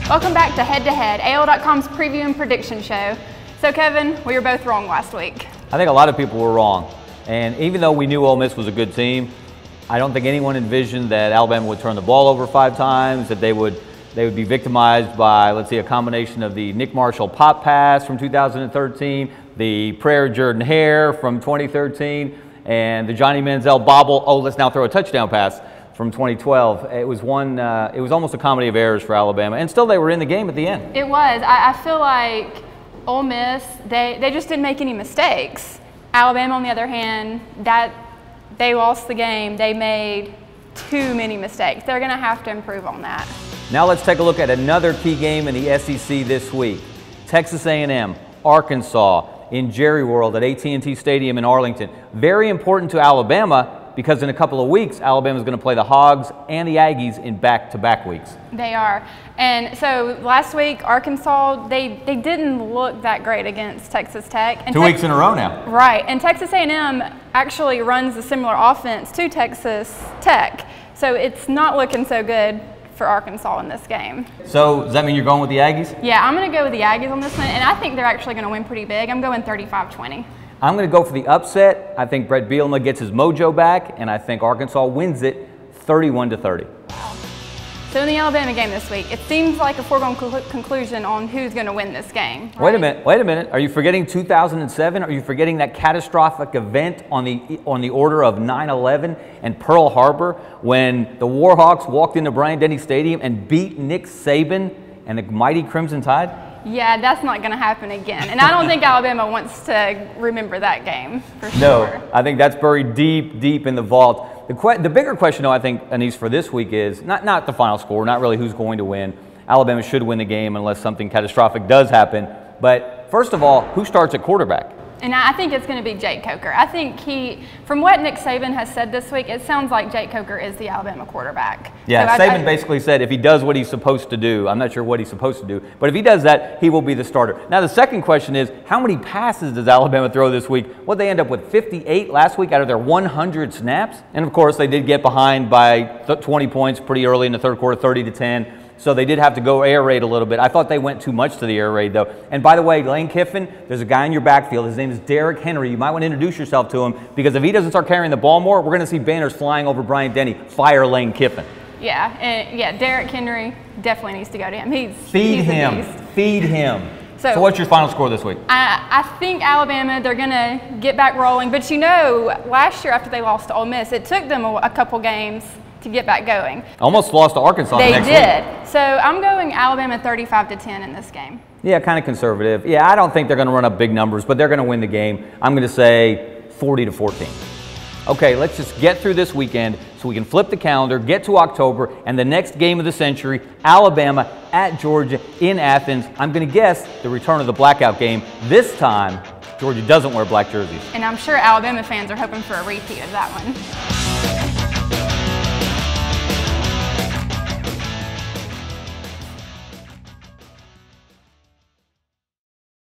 Welcome back to Head, AL.com's preview and prediction show. So Kevin, we were both wrong last week. I think a lot of people were wrong. And even though we knew Ole Miss was a good team, I don't think anyone envisioned that Alabama would turn the ball over 5 times, that they would be victimized by, let's see, a combination of the Nick Marshall pop pass from 2013, the Prayer Jordan Hare from 2013, and the Johnny Manziel bobble, oh, let's now throw a touchdown pass from 2012. It was almost a comedy of errors for Alabama, and still they were in the game at the end. It was. I feel like Ole Miss, they just didn't make any mistakes. Alabama, on the other hand, they lost the game. They made too many mistakes. They're going to have to improve on that. Now let's take a look at another key game in the SEC this week. Texas A&M, Arkansas in Jerry World at AT&T Stadium in Arlington. Very important to Alabama, because in a couple of weeks, Alabama is going to play the Hogs and the Aggies in back-to-back weeks. They are. And so last week, Arkansas, they didn't look that great against Texas Tech. And 2 weeks in a row now. Right. And Texas A&M actually runs a similar offense to Texas Tech. So it's not looking so good for Arkansas in this game. So does that mean you're going with the Aggies? Yeah, I'm going to go with the Aggies on this one. And I think they're actually going to win pretty big. I'm going 35-20. I'm going to go for the upset. I think Brett Bielema gets his mojo back, and I think Arkansas wins it 31-30. Wow. So in the Alabama game this week, it seems like a foregone conclusion on who's going to win this game. Right? Wait a minute. Are you forgetting 2007? Are you forgetting that catastrophic event on the order of 9/11 and Pearl Harbor when the Warhawks walked into Bryant-Denny Stadium and beat Nick Saban and the mighty Crimson Tide? Yeah, that's not going to happen again. And I don't think Alabama wants to remember that game, for sure. No, I think that's buried deep, deep in the vault. The bigger question, though, I think, Annice, for this week is not the final score, not really who's going to win. Alabama should win the game unless something catastrophic does happen. But first of all, who starts at quarterback? And I think it's going to be Jake Coker. I think from what Nick Saban has said this week, it sounds like Jake Coker is the Alabama quarterback. Yeah, so Saban basically said if he does what he's supposed to do, I'm not sure what he's supposed to do, but if he does that, he will be the starter. Now, the second question is, how many passes does Alabama throw this week? What they end up with 58 last week out of their 100 snaps? And, of course, they did get behind by 20 points pretty early in the third quarter, 30-10. So they did have to go air raid a little bit. I thought they went too much to the air raid, though. And by the way, Lane Kiffin, there's a guy in your backfield. His name is Derrick Henry. You might want to introduce yourself to him, because if he doesn't start carrying the ball more, we're going to see banners flying over Bryant-Denny. Fire Lane Kiffin. Yeah, Derrick Henry definitely needs to go to him. Feed him. So what's your final score this week? I think Alabama, they're going to get back rolling. But you know, last year after they lost to Ole Miss, it took them a couple games to get back going. Almost lost to Arkansas the next week. They did. So I'm going Alabama 35-10 in this game. Yeah, kind of conservative. Yeah, I don't think they're going to run up big numbers, but they're going to win the game. I'm going to say 40-14. Okay, let's just get through this weekend so we can flip the calendar, get to October, and the next game of the century, Alabama at Georgia in Athens. I'm going to guess the return of the blackout game. This time, Georgia doesn't wear black jerseys. And I'm sure Alabama fans are hoping for a repeat of that one.